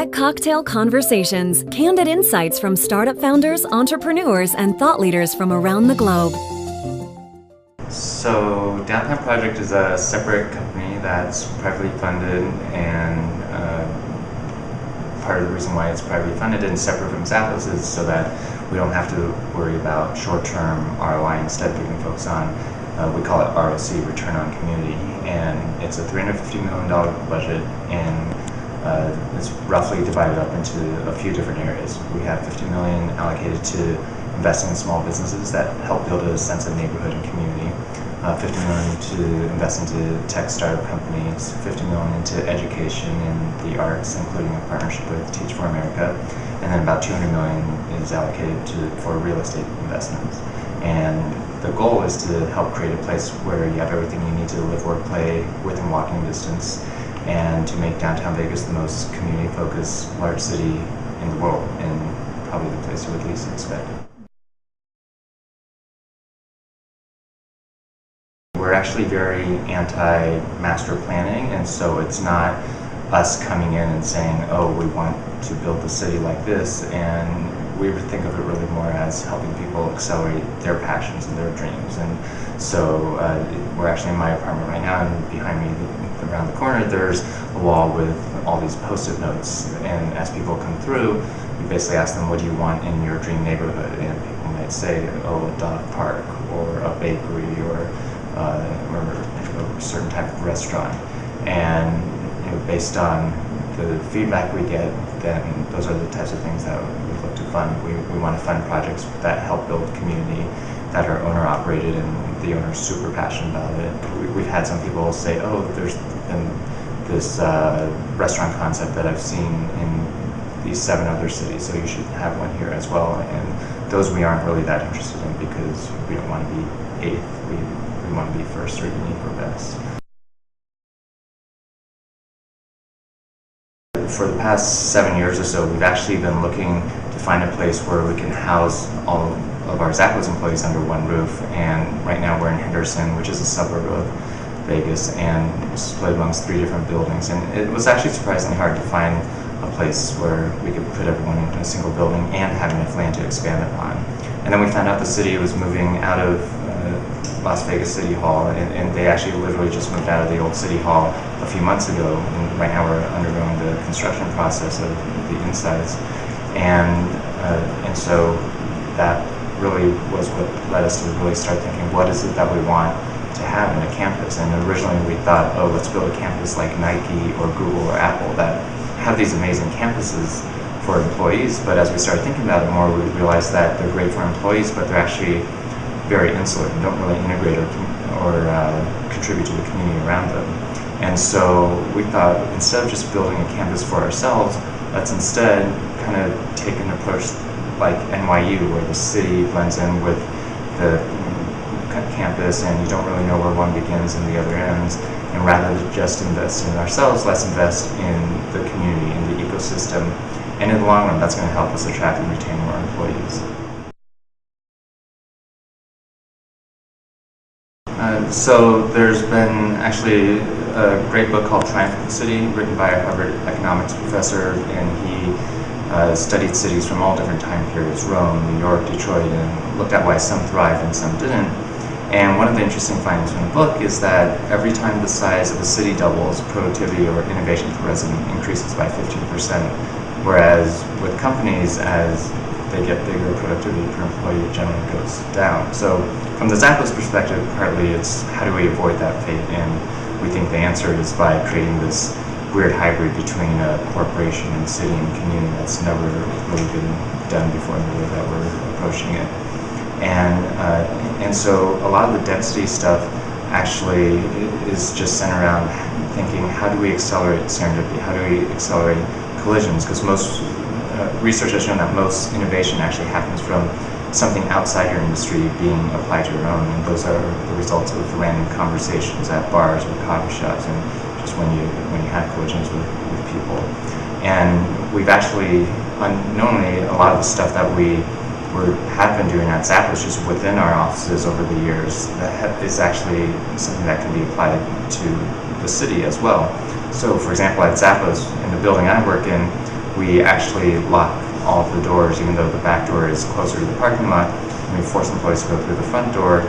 Tech Cocktail Conversations, candid insights from startup founders, entrepreneurs, and thought leaders from around the globe. So Downtown Project is a separate company that's privately funded, and part of the reason why it's privately funded and separate from Zappos is so that we don't have to worry about short-term ROI. Instead, we can focus on, we call it ROC, Return on Community, and it's a $350 million budget, and it's roughly divided up into a few different areas. We have $50 million allocated to investing in small businesses that help build a sense of neighborhood and community, $50 million to invest into tech startup companies, $50 million into education and the arts, including a partnership with Teach for America, and then about $200 million is allocated for real estate investments. And the goal is to help create a place where you have everything you need to live, work, play within walking distance, and to make downtown Vegas the most community-focused large city in the world, and probably the place you would least expect. We're actually very anti-master planning, and so it's not us coming in and saying, oh, we want to build the city like this, and we would think of it really more as helping people accelerate their passions and their dreams. And so we're actually in my apartment right now, and behind me around the corner there's a wall with all these post-it notes, and as people come through, we basically ask them, what do you want in your dream neighborhood? And people might say, oh, a dog park, or a bakery, or a certain type of restaurant. And based on the feedback we get, then those are the types of things that we look to fund. We want to fund projects that help build community, that are owner operated, and the owner's super passionate about it. We've had some people say, oh, there's been this restaurant concept that I've seen in these 7 other cities, so you should have one here as well. And those we aren't really that interested in, because we don't want to be 8th. We want to be first, or unique, or best. For the past 7 years or so, we've actually been looking to find a place where we can house all of our Zappos employees under one roof. And right now we're in Henderson, which is a suburb of Vegas, and split amongst 3 different buildings. And it was actually surprisingly hard to find a place where we could put everyone in a single building and have enough land to expand upon. And then we found out the city was moving out of Las Vegas City Hall, and they actually literally just moved out of the old City Hall a few months ago, and right now we're undergoing the construction process of the insides, and so that really was what led us to really start thinking, what is it that we want to have in a campus? And originally we thought, oh, let's build a campus like Nike or Google or Apple that have these amazing campuses for employees, but as we started thinking about it more, we realized that they're great for employees, but they're actually very insular and don't really integrate or contribute to the community around them. And so we thought, instead of just building a campus for ourselves, let's instead kind of take an approach like NYU, where the city blends in with the campus and you don't really know where one begins and the other ends. And rather than just invest in ourselves, let's invest in the community, in the ecosystem. And in the long run, that's going to help us attract and retain more employees. So there's been actually a great book called Triumph of the City, written by a Harvard economics professor, and he studied cities from all different time periods, Rome, New York, Detroit, and looked at why some thrived and some didn't. And one of the interesting findings from the book is that every time the size of a city doubles, productivity or innovation per resident increases by 15%, whereas with companies, as they get bigger, productivity per employee generally goes down. So from the Zappos perspective, partly it's how do we avoid that fate? And we think the answer is by creating this weird hybrid between a corporation and city and community that's never really been done before in the way that we're approaching it. And so a lot of the density stuff actually is just centered around thinking, how do we accelerate serendipity? How do we accelerate collisions? Because most research has shown that most innovation actually happens from something outside your industry being applied to your own, and those are the results of random conversations at bars or coffee shops, and just when you have collisions with people. And we've actually, unknowingly, a lot of the stuff that we have been doing at Zappos just within our offices over the years, that is actually something that can be applied to the city as well. So for example, at Zappos, in the building I work in, we actually lock all of the doors, even though the back door is closer to the parking lot, and we force employees to go through the front door,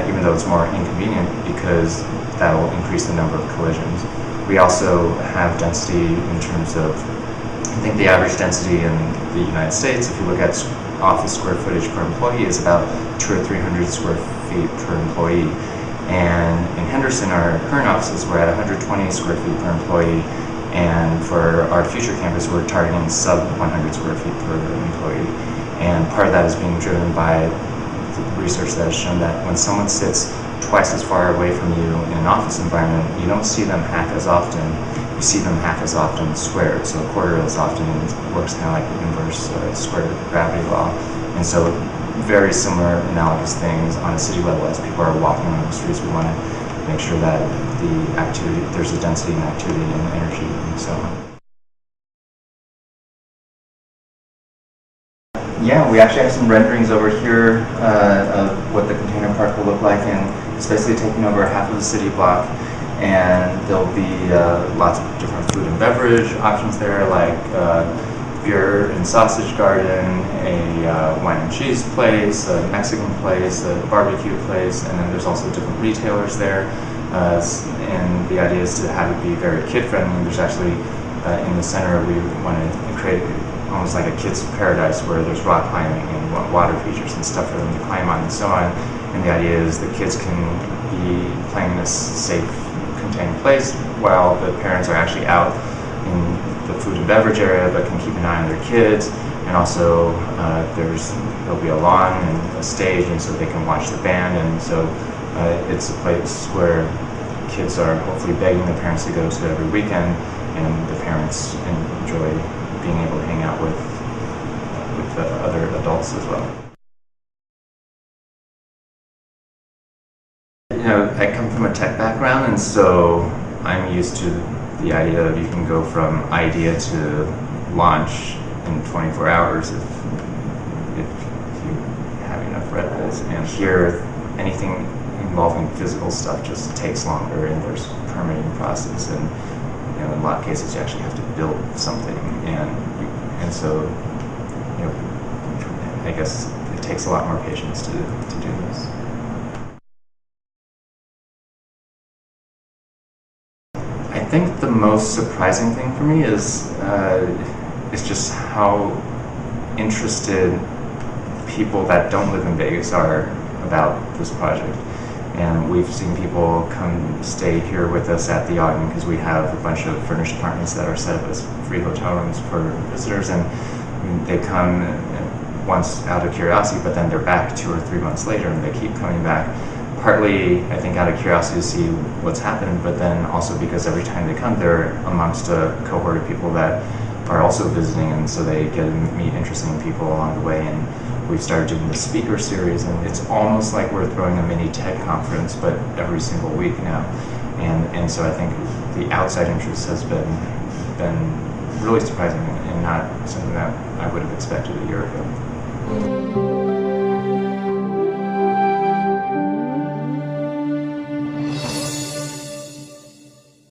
even though it's more inconvenient, because that will increase the number of collisions. We also have density in terms of, I think the average density in the United States, if you look at office square footage per employee, is about 200 or 300 square feet per employee. And in Henderson, our current offices, we're at 120 square feet per employee, and for our future campus, we're targeting sub 100 square feet per employee. And part of that is being driven by research that has shown that when someone sits twice as far away from you in an office environment, you don't see them half as often. You see them half as often squared, so a quarter as often, and it works kind of like the inverse square gravity law. And so very similar analogous things on a city level. As people are walking on the streets, we want to make sure that the activity, there's a density in activity and energy and so on. Yeah, we actually have some renderings over here of what the container park will look like, and it's basically taking over half of the city block, and there'll be lots of different food and beverage options there, like beer and sausage garden, a wine and cheese place, a Mexican place, a barbecue place, and then there's also different retailers there. And the idea is to have it be very kid-friendly. There's actually, in the center, we want to create almost like a kid's paradise where there's rock climbing and water features and stuff for them to climb on and so on. And the idea is the kids can be playing in this safe, contained place while the parents are actually out in the food and beverage area, but can keep an eye on their kids. And also there'll be a lawn and a stage, and so they can watch the band. And so it's a place where kids are hopefully begging the parents to go to every weekend, and the parents enjoy being able to hang out with the other adults as well. You know, I come from a tech background, and so I'm used to the idea that you can go from idea to launch in 24 hours if you have enough Red Bulls. And here, anything involving physical stuff just takes longer, and there's a permitting process, and you know, in a lot of cases you actually have to build something, and so, you know, I guess it takes a lot more patience to do this. I think the most surprising thing for me is just how interested people that don't live in Vegas are about this project. And we've seen people come stay here with us at the Ogden because we have a bunch of furnished apartments that are set up as free hotel rooms for visitors, and they come once out of curiosity, but then they're back 2 or 3 months later, and they keep coming back. Partly, I think, out of curiosity to see what's happened, but then also because every time they come, they're amongst a cohort of people that are also visiting, and so they get to meet interesting people along the way. And we've started doing the speaker series, and it's almost like we're throwing a mini TED conference, but every single week now. And so I think the outside interest has been really surprising and not something that I would have expected a year ago.